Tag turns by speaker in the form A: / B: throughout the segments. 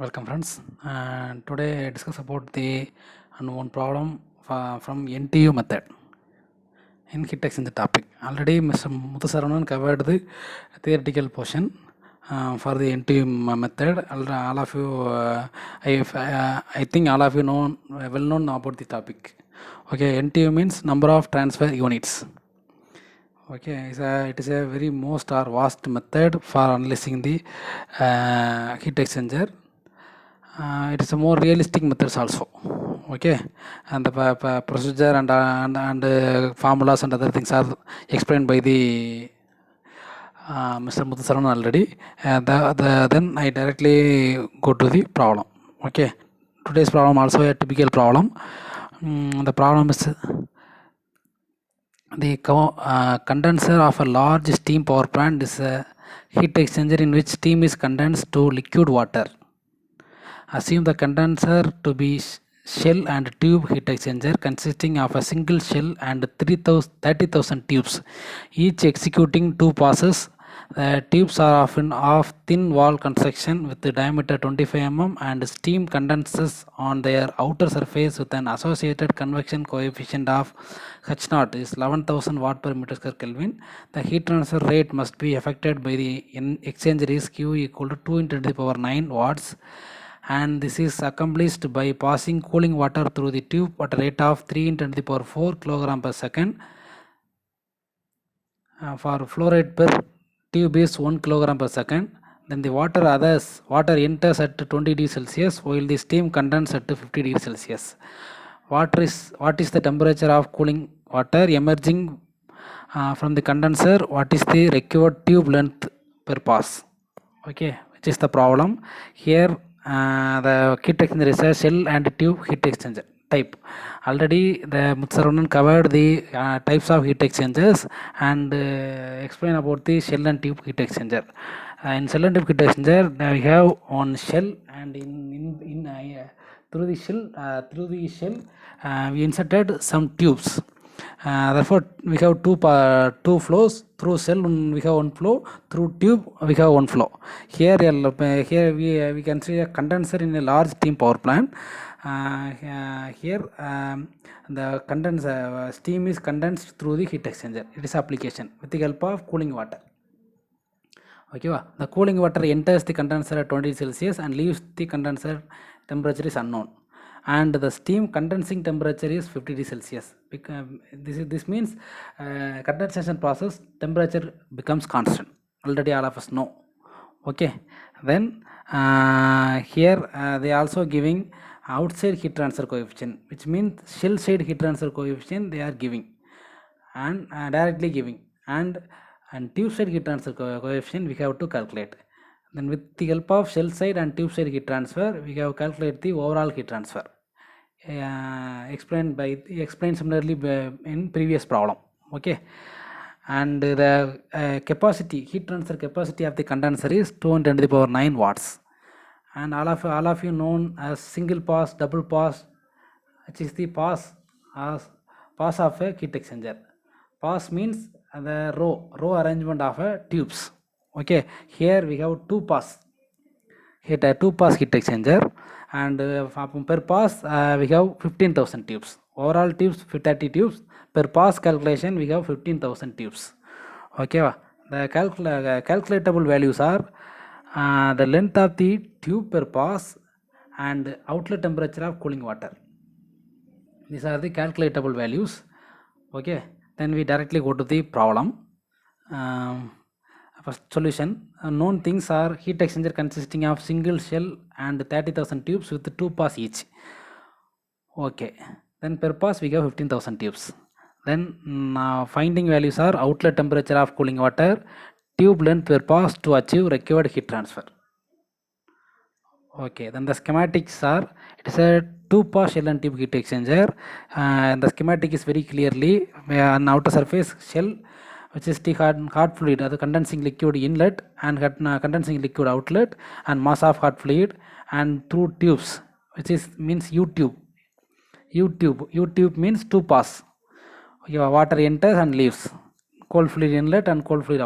A: Welcome friends. Today I discuss about the one problem from NTU method in heat exchanger topic. Already Mr. Muthusaravanan covered the theoretical portion for the NTU method. All of you, I think all of you know well known about the topic. Okay, NTU means number of transfer units. Okay, it is a very most or vast method for analyzing the heat exchanger. It is a more realistic methods also. Okay, and the procedure and formulas and other things are explained by the Mr. Muthusaravan already. Then I directly go to the problem. Okay, today's problem also a typical problem. The problem is the condenser of a large steam power plant is a heat exchanger in which steam is condensed to liquid water. Assume the condenser to be shell and tube heat exchanger consisting of a single shell and 30,000 tubes, each executing two passes. The tubes are often of thin wall construction with the diameter 25 mm and steam condenses on their outer surface with an associated convection coefficient of H0 is 11,000 watt per meter square Kelvin. The heat transfer rate must be affected by the exchanger is Q equal to 2 into the power 9 watts, and this is accomplished by passing cooling water through the tube at a rate of 3 into the power 4 kg per second. For flow rate per tube is 1 kg per second. Then the water enters at 20 degrees Celsius while the steam condenses at 50 degrees Celsius. What is the temperature of cooling water emerging from the condenser? What is the required tube length per pass? Okay, which is the problem here. The heat exchanger is a shell and tube heat exchanger type. Already the Muthusaravanan covered the types of heat exchangers and explain about the shell and tube heat exchanger. In shell and tube heat exchanger, we have one shell, and through the shell we inserted some tubes. Therefore, we have two flows. Through shell we have one flow. Through tube we have one flow. Here we can see a condenser in a large steam power plant. Here the condenser steam is condensed through the heat exchanger. It is application with the help of cooling water. Okay, the cooling water enters the condenser at 20 Celsius and leaves the condenser. Temperature is unknown, and the steam condensing temperature is 50 degrees Celsius. This means condensation process temperature becomes constant. Already all of us know. Okay, then here they also giving outside heat transfer coefficient, which means shell side heat transfer coefficient they are giving and directly giving, and tube side heat transfer coefficient we have to calculate. Then with the help of shell side and tube side heat transfer we have calculate the overall heat transfer. Explained similarly in previous problem. Okay, and the heat transfer capacity of the condenser is 210 to the power 9 watts, and all of you known as single pass, double pass, which is the pass of a heat exchanger. Pass means the row arrangement of a tubes. Okay, here we have two pass heat exchanger, and per pass we have 15,000 tubes. Overall tubes 30 tubes. Per pass calculation we have 15,000 tubes. Okay, the calculatable values are the length of the tube per pass and outlet temperature of cooling water. These are the calculatable values. Okay, then we directly go to the problem. First solution. Known things are heat exchanger consisting of single shell and 30,000 tubes with 2 pass each. Okay, then per pass we have 15,000 tubes. Then finding values are outlet temperature of cooling water, tube length per pass to achieve required heat transfer. Okay, then the schematics are, it is a 2 pass shell and tube heat exchanger. The schematic is very clearly on outer surface shell, which is the hot fluid, the condensing liquid inlet and condensing liquid outlet, and mass of hot fluid, and through tubes, which is means U tube means 2 pass. Your water enters and leaves cold fluid inlet and cold fluid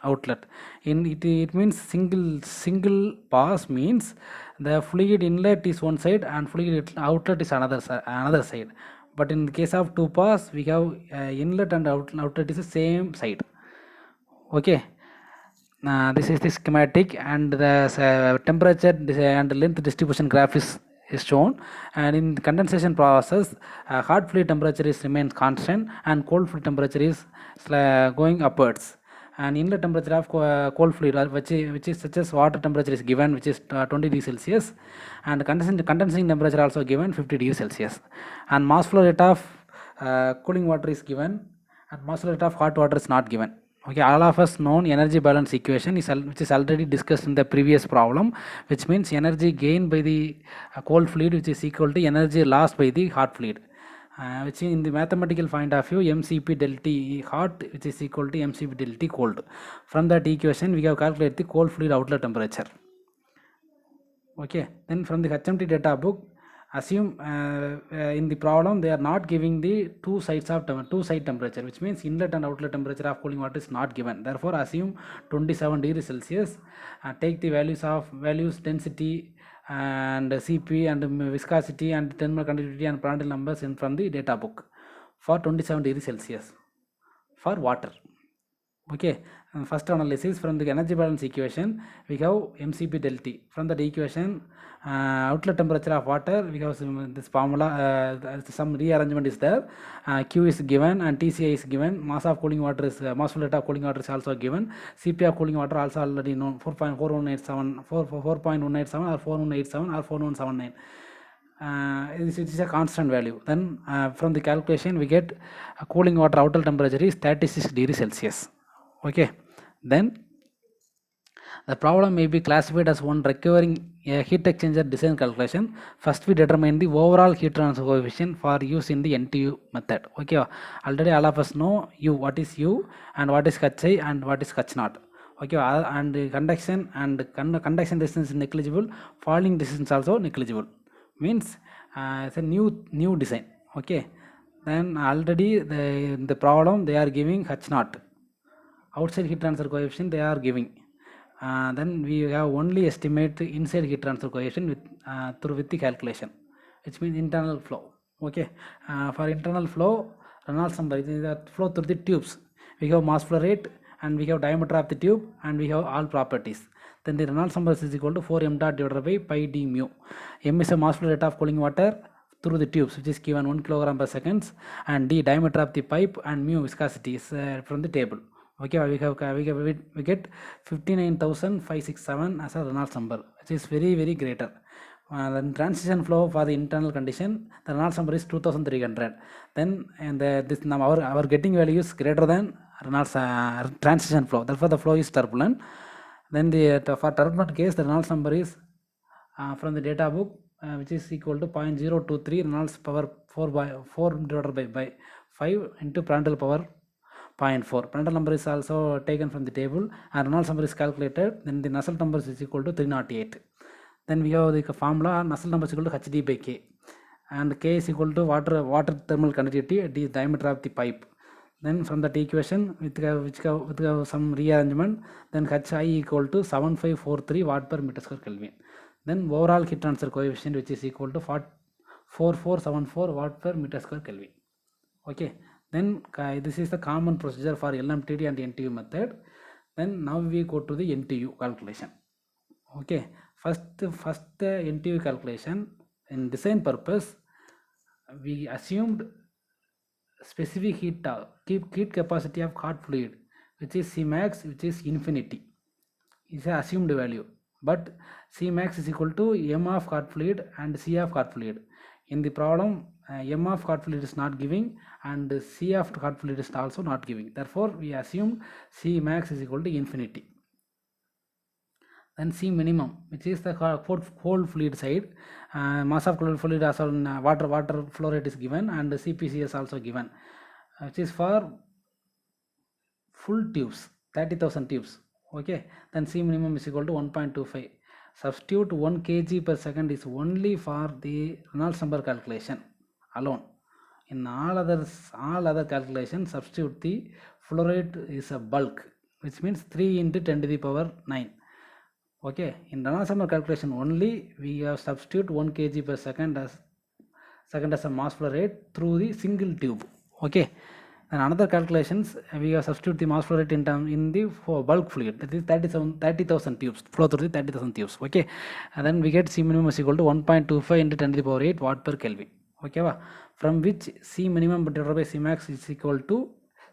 A: outlet. In it means single pass means the fluid inlet is one side and fluid outlet is another side. But in the case of two pass, we have inlet and outlet is the same side. Okay. This is the schematic, and the temperature and length distribution graph is shown. And in the condensation process, hot fluid temperature is remains constant and cold fluid temperature is going upwards. And inlet temperature of cold fluid, which is such as water temperature is given, which is 20 degrees Celsius, and condensing temperature also given 50 degrees Celsius. And mass flow rate of cooling water is given, and mass flow rate of hot water is not given. Okay, all of us known energy balance equation which is already discussed in the previous problem, which means energy gained by the cold fluid, which is equal to energy lost by the hot fluid, which in the mathematical point of view, mCp del T hot, which is equal to mCp del T cold. From that equation, we have calculated the cold fluid outlet temperature. Okay, then from the HMT data book, assume in the problem they are not giving the two side temperature, which means inlet and outlet temperature of cooling water is not given. Therefore, assume 27 degrees Celsius. Take the values density and Cp and viscosity and thermal conductivity and Prandtl numbers in from the data book for 27 degrees Celsius for water. Okay, first analysis from the energy balance equation, we have mCp del T. From that equation, outlet temperature of water, we have this formula, some rearrangement is there. Q is given and TCI is given. Mass of cooling water is mass flow rate of cooling water is also given. Cp of cooling water also already known, 4.4187 or 4187 or 4179. This is a constant value. Then from the calculation we get cooling water outlet temperature is 36 degrees Celsius. Okay, then the problem may be classified as one requiring a heat exchanger design calculation. First we determine the overall heat transfer coefficient for use in the NTU method. Okay, already all of us know what is U and what is Hi and what is H naught. Okay, and conduction and conduction resistance is negligible, falling resistance also negligible, means it's a new design. Okay, then already the problem they are giving H naught, outside heat transfer coefficient they are giving. Then we have only estimate the inside heat transfer coefficient with the calculation, which means internal flow. Okay, for internal flow, Reynolds number is the flow through the tubes. We have mass flow rate and we have diameter of the tube and we have all properties. Then the Reynolds number is equal to 4m dot divided by pi d mu. M is a mass flow rate of cooling water through the tubes, which is given 1 kilogram per seconds, and d diameter of the pipe, and mu viscosity is from the table. Okay, we get 59,567 as a Reynolds number, which is very greater. Then transition flow for the internal condition, the Reynolds number is 2300. Then and this now our getting value is greater than Reynolds transition flow. Therefore, the flow is turbulent. Then for turbulent case, the Reynolds number is from the data book, which is equal to 0.023 Reynolds power 4 divided by 5 into Prandtl power 0.4. Prandtl number is also taken from the table and Reynolds number is calculated. Then the Nusselt number is equal to 308. Then we have the formula Nusselt number is equal to Hd by K, and K is equal to water thermal conductivity, D is diameter of the pipe. Then from that equation with some rearrangement, then Hi equal to 7543 watt per meter square Kelvin. Then overall heat transfer coefficient, which is equal to 4474 watt per meter square Kelvin. Okay, then this is the common procedure for LMTD and NTU method. Then now we go to the NTU calculation. Okay, first NTU calculation, in design purpose we assumed specific heat capacity of hot fluid, which is Cmax, which is infinity, is a assumed value, but Cmax is equal to m of hot fluid and C of hot fluid. In the problem, m of hot fluid is not giving and C of hot fluid is also not giving. Therefore, we assume Cmax is equal to infinity. Then C minimum, which is the cold fluid side, mass of cold fluid as well, water flow rate is given, and CPC is also given, which is for full tubes, 30,000 tubes. Okay, then C minimum is equal to 1.25. Substitute 1 kg per second is only for the Reynolds number calculation alone. In all other calculations, substitute the flow rate is a bulk, which means 3 into 10 to the power 9. Okay, in Reynolds number calculation only we have substitute 1 kg per second as a mass flow rate through the single tube. Okay, and another calculations we have substitute the mass flow rate in the bulk fluid, that is 30,000 tubes flow through the 30,000 tubes. Okay, and then we get C minimum is equal to 1.25 into 10 to the power 8 watt per Kelvin. Okay, from which C minimum divided by C max is equal to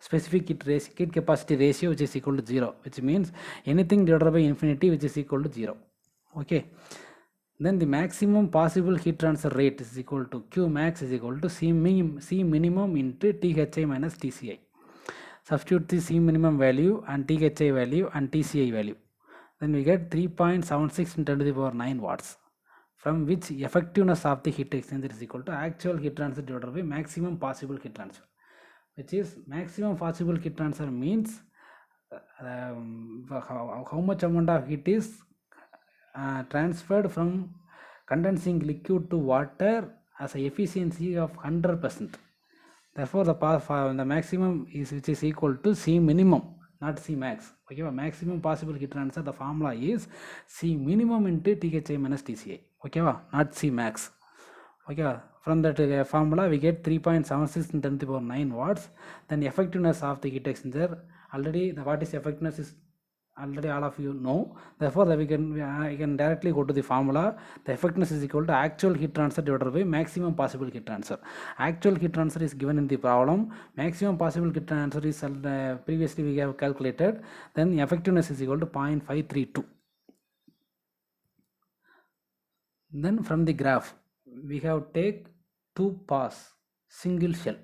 A: specific heat capacity ratio, which is equal to 0, which means anything divided by infinity which is equal to 0. Okay, then the maximum possible heat transfer rate is equal to Q max is equal to C minimum into THI minus TCI. Substitute the C minimum value and THI value and TCI value, then we get 3.76 into 10 to the power 9 watts, from which effectiveness of the heat exchanger is equal to actual heat transfer divided by maximum possible heat transfer, which is maximum possible heat transfer means how much amount of heat is transferred from condensing liquid to water as a efficiency of 100%. Therefore, the maximum is which is equal to C minimum, not C max. Okay, maximum possible heat transfer, the formula is C minimum into THI minus TCI. Okay, not C max. Okay, from that formula we get 3.76 in 10 to the power 9 watts. Then effectiveness of the heat exchanger, already what is effectiveness is already all of you know. Therefore, I can directly go to the formula. The effectiveness is equal to actual heat transfer divided by maximum possible heat transfer. Actual heat transfer is given in the problem. Maximum possible heat transfer is previously we have calculated. Then the effectiveness is equal to 0.532. Then from the graph we have take 2 pass single shell.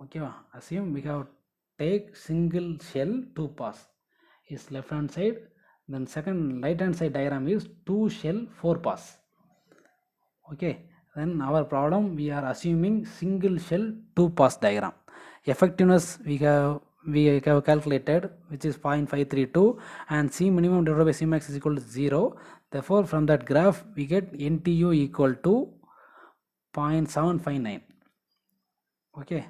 A: Okay, assume we have take single shell 2 pass is left hand side, then second right hand side diagram is 2 shell 4 pass. Okay, then our problem we are assuming single shell 2 pass diagram. Effectiveness we have calculated, which is 0.532, and C minimum divided by C max is equal to 0. Therefore, from that graph we get NTU equal to 0.759. Okay,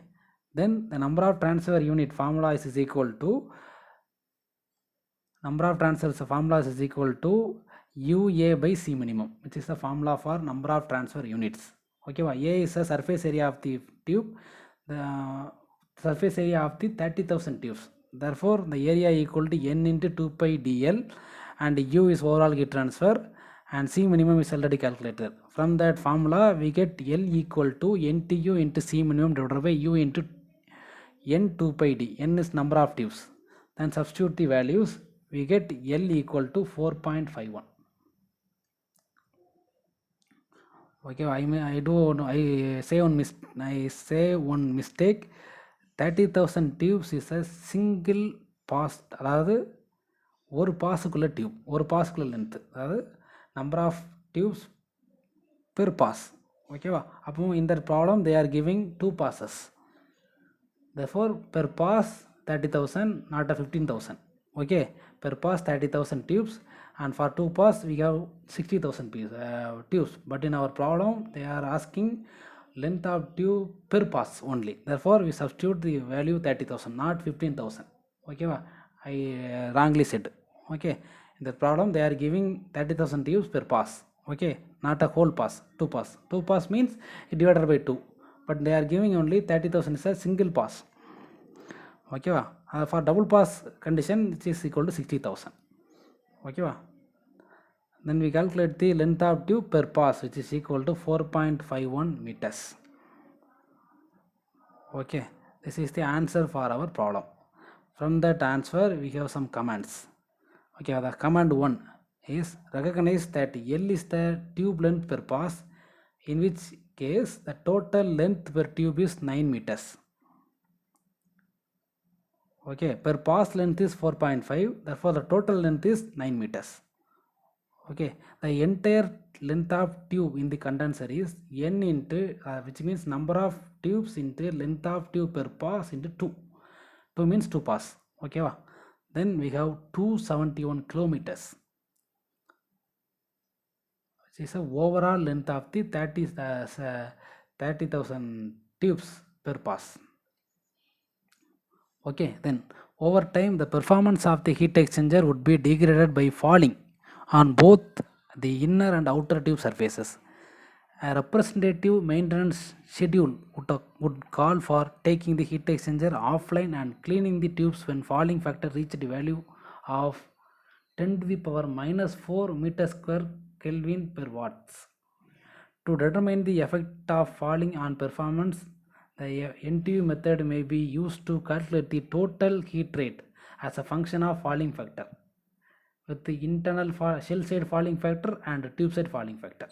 A: then the number of transfer unit formula is equal to number of transfers formulas is equal to UA by C minimum, which is the formula for number of transfer units. Okay, A is the surface area of the tube, the surface area of the 30,000 tubes. Therefore, the area equal to N into 2 pi dl, and U is overall heat transfer, and C minimum is already calculated. From that formula, we get L equal to NTU into C minimum divided by U into N 2 pi d. N is number of tubes. Then substitute the values. We get L equal to 4.51. Okay, I say one mistake. 30,000 tubes is a single pass, அதாவது ஒரு பாஸுக்குள்ள tube, ஒரு பாஸுக்குள்ள length, அதாவது number of tubes per pass. ஓகேவா, அப்போ இந்த problem they are giving 2 passes. Therefore, per pass 30,000, not a 15,000. Okay, per pass 30,000 tubes, and for 2 pass we have 60,000 tubes. But in our problem they are asking length of tube per pass only. Therefore, we substitute the value 30,000, not 15,000. Okay, I wrongly said. Okay, in the problem they are giving 30,000 tubes per pass. Okay, not a whole pass, 2 pass. 2 pass means it divided by 2. But they are giving only 30,000 is a single pass. Okay, for double pass condition it is equal to 60,000. Okay, then we calculate the length of tube per pass, which is equal to 4.51 meters. Okay, this is the answer for our problem. From that answer we have some comments. Okay, the command 1 is recognize that L is the tube length per pass, in which case the total length per tube is 9 meters. Okay, per pass length is 4.5, therefore the total length is 9 meters. Okay, the entire length of tube in the condenser is N into which means number of tubes into length of tube per pass into 2. 2 means 2 pass. Okay, then we have 271 kilometers, which is the overall length of the 30,000 tubes per pass. Okay, then over time the performance of the heat exchanger would be degraded by falling on both the inner and outer tube surfaces. A representative maintenance schedule would call for taking the heat exchanger offline and cleaning the tubes when falling factor reached the value of 10 to the power minus 4 meter square Kelvin per watts. To determine the effect of falling on performance, the NTU method may be used to calculate the total heat rate as a function of falling factor with the internal shell side falling factor and tube side falling factor.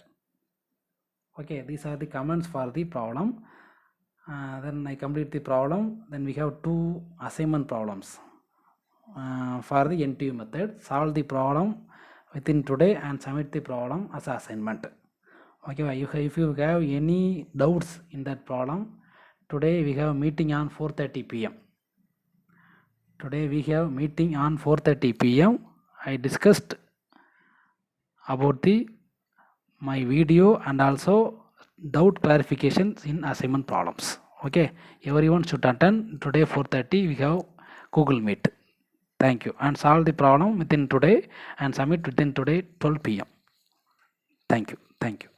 A: Okay, these are the comments for the problem. Then I complete the problem. Then we have two assignment problems for the NTU method. Solve the problem within today and submit the problem as an assignment. Okay, if you have any doubts in that problem, today we have meeting on 4:30 p.m. Today we have meeting on 4:30 p.m. I discussed about my video and also doubt clarifications in assignment problems. Okay, everyone should attend today 4:30. We have Google Meet. Thank you, and solve the problem within today and submit within today 12 p.m. Thank you.